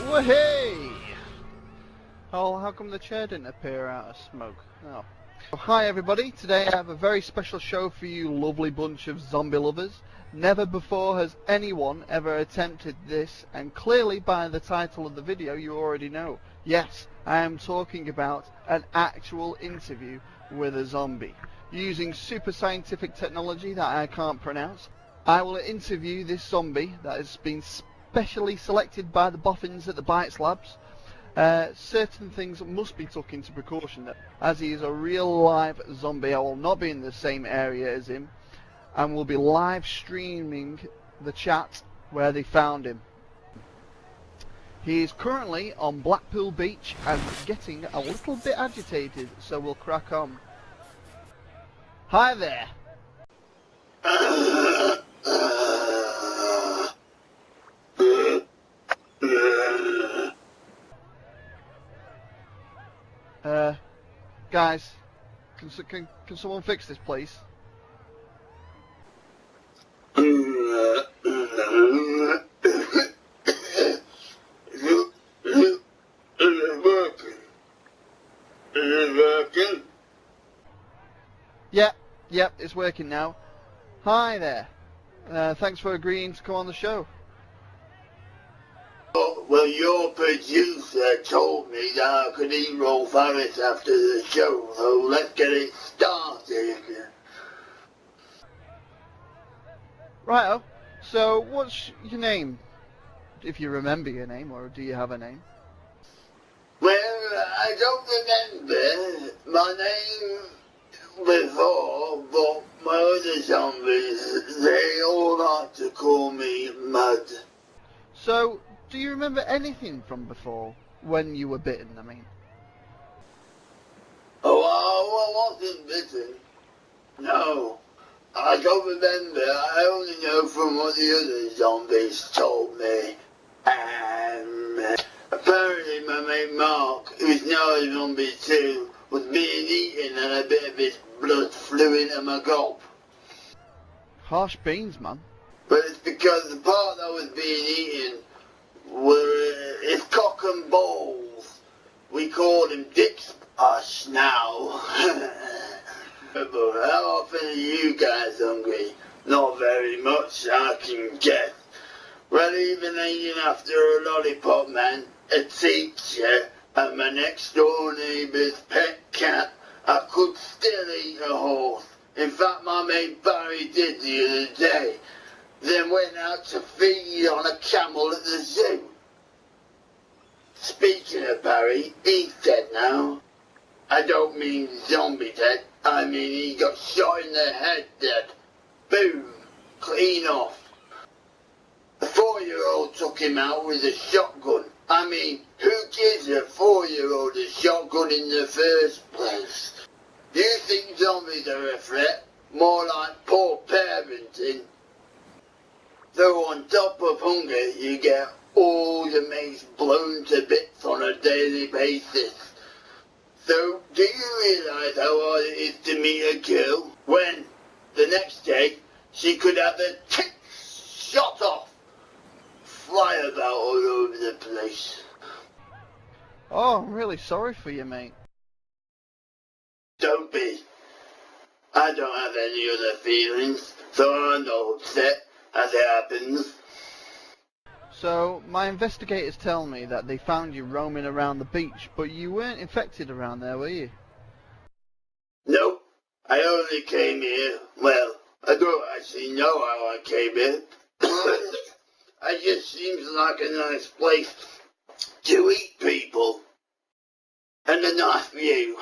Well, hey! Oh, how come the chair didn't appear out of smoke? Oh. Hi everybody, today I have a very special show for you lovely bunch of zombie lovers. Never before has anyone ever attempted this, and clearly by the title of the video you already know. Yes, I am talking about an actual interview with a zombie. Using super scientific technology that I can't pronounce, I will interview this zombie that has been specially selected by the boffins at the Bytes labs. Certain things must be took into precaution, as he is a real live zombie. I will not be in the same area as him, and will be live streaming the chat where they found him. He is currently on Blackpool Beach and getting a little bit agitated, so we'll crack on. Hi there. Guys, can someone fix this, please? Yep, it's working now. Hi there. Thanks for agreeing to come on the show. Well, your producer told me that I could eat raw ferrets after the show, so let's get it started. Righto. So, what's your name? If you remember your name, or do you have a name? Well, I don't remember my name before, but my other zombies, they all like to call me Mud. So, do you remember anything from before, when you were bitten, I mean? Oh, I wasn't bitten. No, I don't remember. I only know from what the other zombies told me. And apparently my mate Mark, who's now a zombie too, was being eaten and a bit of his blood flew into my gob. Harsh beans, man. But it's because the part that was being eaten were his cock and balls. We called him Dick Splash now. But how often are you guys hungry? Not very much, I can guess. Well, even eating after a lollipop man, a teacher, and my next door neighbour's pet cat, I could still eat a horse. In fact, my mate Barry did the other day. Then went out to feed on a camel at the zoo. Speaking of Barry, he's dead now. I don't mean zombie dead, I mean he got shot in the head dead. Boom, clean off. A 4-year-old took him out with a shotgun. I mean, who gives a 4-year-old a shotgun in the first place? Do you think zombies are a threat? More like poor parenting. So on top of hunger, you get all your mates blown to bits on a daily basis. So, do you realise how hard it is to meet a girl when, the next day, she could have her tits shot off, fly about all over the place? Oh, I'm really sorry for you, mate. Don't be. I don't have any other feelings, so I'm not upset, as it happens. So, my investigators tell me that they found you roaming around the beach, but you weren't infected around there, were you? Nope, I only came here, well, I don't actually know how I came here. It just seems like a nice place to eat people. And a nice view.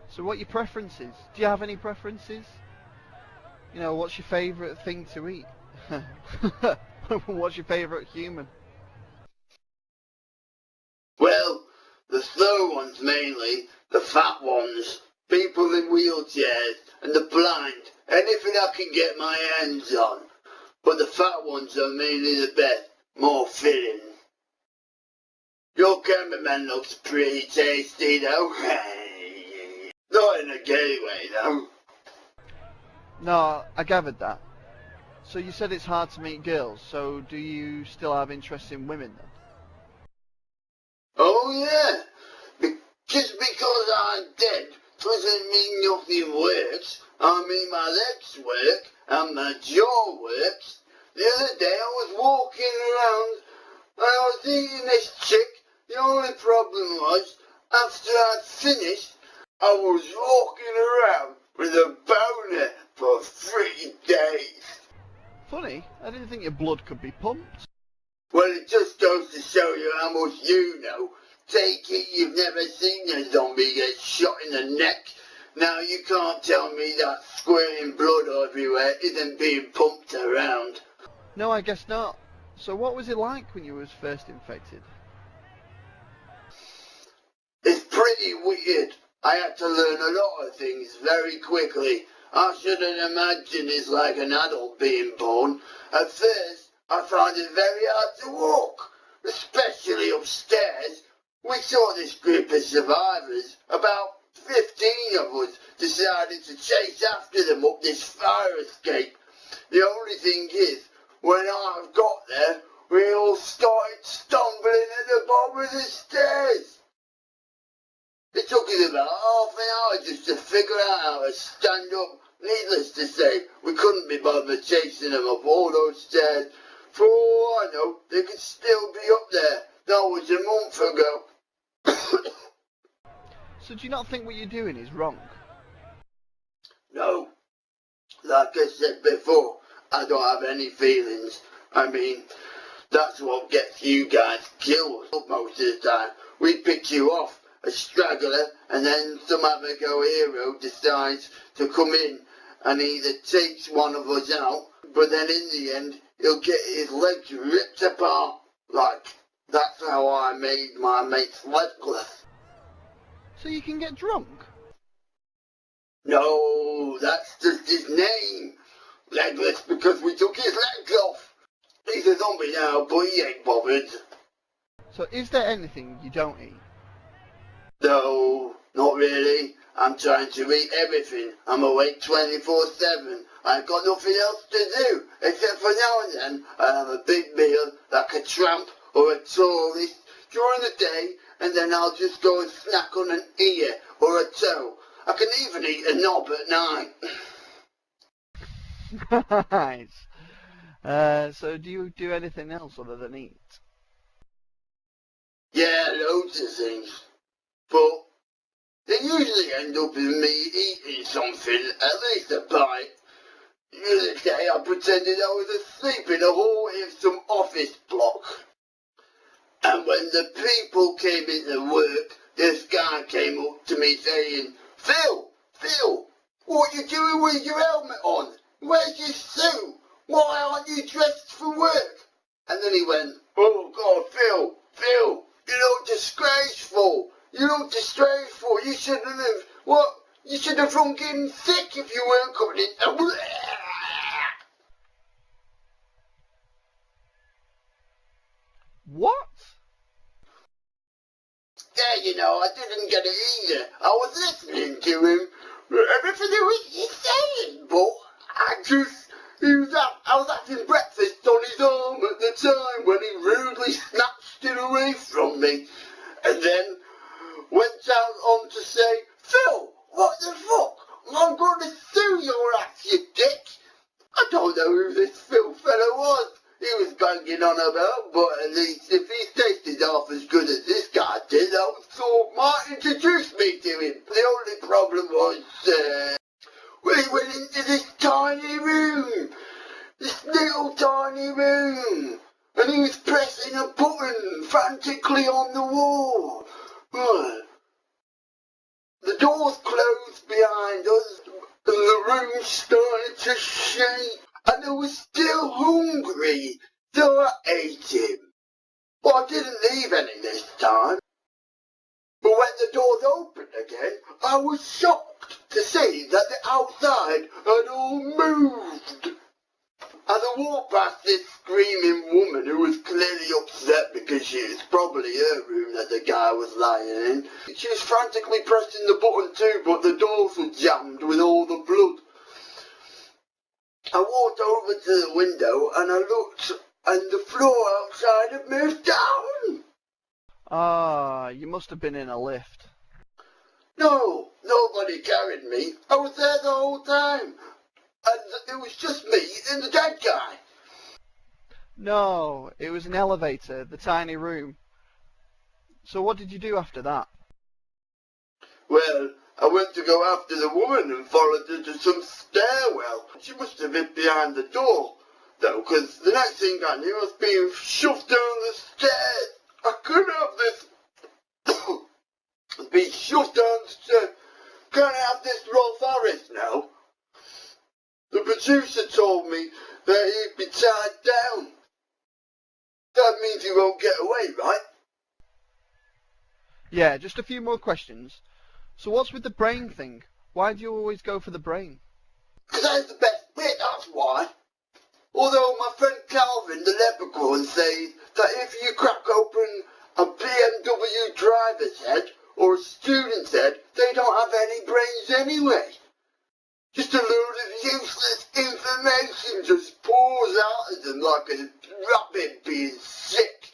So what are your preferences? Do you have any preferences? You know, what's your favourite thing to eat? What's your favourite human? Well, the slow ones mainly, the fat ones, people in wheelchairs, and the blind, anything I can get my hands on. But the fat ones are mainly the best, more filling. Your cameraman looks pretty tasty though. Not in a gay way though. No, I gathered that. So you said it's hard to meet girls, so do you still have interest in women then? Oh yeah, just because I'm dead doesn't mean nothing works. I mean my legs work and my jaw works. The other day I was walking around and I was eating this chick. The only problem was, after I'd finished, I was walking around with a boner for 3 days. Funny, I didn't think your blood could be pumped. Well, it just goes to show you how much you know. Take it you've never seen a zombie get shot in the neck. Now you can't tell me that squirting blood everywhere isn't being pumped around. No, I guess not. So what was it like when you was first infected? It's pretty weird. I had to learn a lot of things very quickly. I shouldn't imagine it's like an adult being born. At first, I found it very hard to walk, especially upstairs. We saw this group of survivors, about 15 of us, decided to chase after them up this fire escape. The only thing is, when I got there, we all started stumbling at the bottom of the stairs. It took us about half an hour just to figure out how to stand up. Needless to say, we couldn't be bothered chasing them up all those stairs. For all I know, they could still be up there. That was a month ago. So do you not think what you're doing is wrong? No. Like I said before, I don't have any feelings. I mean, that's what gets you guys killed most of the time. We pick you off, a straggler, and then some other hero decides to come in and either takes one of us out, but then in the end, he'll get his legs ripped apart. Like, that's how I made my mate's legless. So you can get drunk? No, that's just his name. Legless because we took his legs off. He's a zombie now, but he ain't bothered. So is there anything you don't eat? No, not really. I'm trying to eat everything. I'm awake 24/7. I've got nothing else to do, except for now and then I have a big meal like a tramp or a tourist during the day, and then I'll just go and snack on an ear or a toe. I can even eat a knob at night. Nice. So do you do anything else other than eat? Yeah, loads of things. But they usually end up in me eating something, at least a bite. The other day I pretended I was asleep in a hallway of some office block. And when the people came into work, this guy came up to me saying, Phil, what are you doing with your helmet on? Where's your suit? Why aren't you dressed for work? And then he went, oh God, Phil, you look disgraceful. You look disgraceful. You shouldn't have, what? You should have fucking sick if you weren't coming in. What? Yeah, you know, I didn't get it either. I was listening to him, everything he was saying, but I was having breakfast on his arm at the time when he rudely snatched it away from me, and then went out on to say, Phil, what the fuck? I'm going to sue your ass, you dick. I don't know who this Phil fella was. He was banging on about, but at least if he tasted half as good as this guy did, I thought might introduce me to him. The only problem was, we went into this tiny room, this little tiny room, and he was pressing a button frantically on the wall. The doors closed behind us, and the room started to shake. And I was still hungry, so I ate him. But I didn't leave any this time. But when the doors opened again, I was shocked to see that the outside had all moved. As I walked past this screaming woman who was clearly upset because it was probably her room that the guy was lying in. She was frantically pressing the button too, but the doors were jammed with all the blood. I walked over to the window and I looked, and the floor outside had moved down. Ah, you must have been in a lift. No, nobody carried me. I was there the whole time. And it was just me and the dead guy. No, it was an elevator, the tiny room. So what did you do after that? Well, I went to go after the woman and followed her to some stairwell. She must have hid behind the door, though, because the next thing I knew, I was being shoved down the stairs. I couldn't have this. Being shoved down the stairs. Can't I have this Rolls Harris now? The producer told me that he'd be tied down. That means he won't get away, right? Yeah, just a few more questions. So what's with the brain thing? Why do you always go for the brain? Because that's the best bit, that's why. Although my friend Calvin, the leprechaun, says that if you crack open a BMW driver's head or a student's head, they don't have any brains anyway. Just a load of useless information just pours out of them like a rabbit being sick.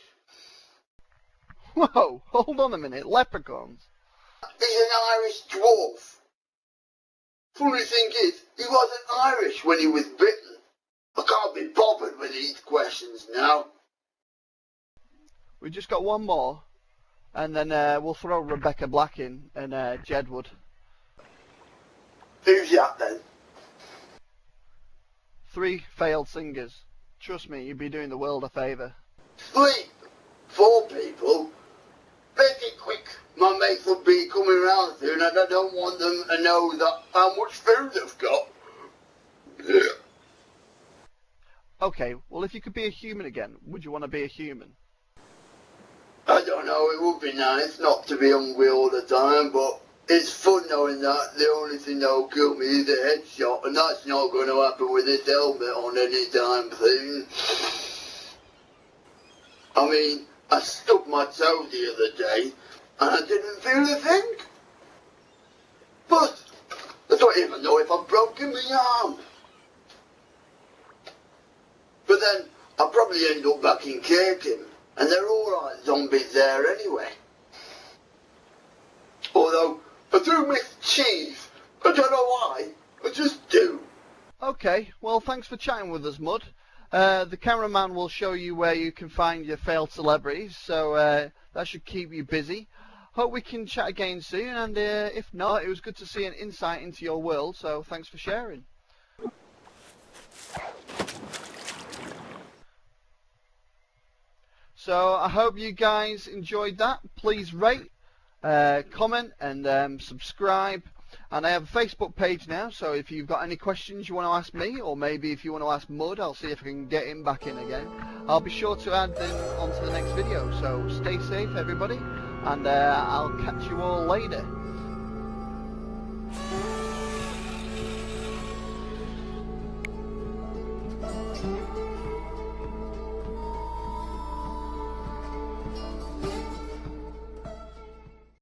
Whoa, hold on a minute, leprechauns? He's an Irish dwarf. Funny thing is, he wasn't Irish when he was bitten. I can't be bothered with these questions now. We just got one more, and then we'll throw Rebecca Black in and Jedwood. Who's that then? 3 failed singers. Trust me, you'd be doing the world a favour. 3, 4 people? Make it quick. My mates will be coming round soon and I don't want them to know that how much food they've got. Okay, well if you could be a human again, would you want to be a human? I don't know, it would be nice not to be hungry all the time, but it's fun knowing that the only thing that will kill me is a headshot, and that's not going to happen with this helmet on any time soon. I mean, I stubbed my toe the other day, and I didn't feel a thing. But I don't even know if I've broken my arm. But then I'll probably end up back in Kirkham, and they're all like zombies there anyway. Although I do miss cheese. I don't know why. I just do. Okay, well thanks for chatting with us, Mud. The cameraman will show you where you can find your failed celebrities, so that should keep you busy. Hope we can chat again soon, and if not, it was good to see an insight into your world, so thanks for sharing. So I hope you guys enjoyed that. Please rate, comment and subscribe. And I have a Facebook page now, so if you've got any questions you want to ask me, or maybe if you want to ask Mud, I'll see if I can get him back in again. I'll be sure to add them onto the next video, so stay safe everybody, and I'll catch you all later.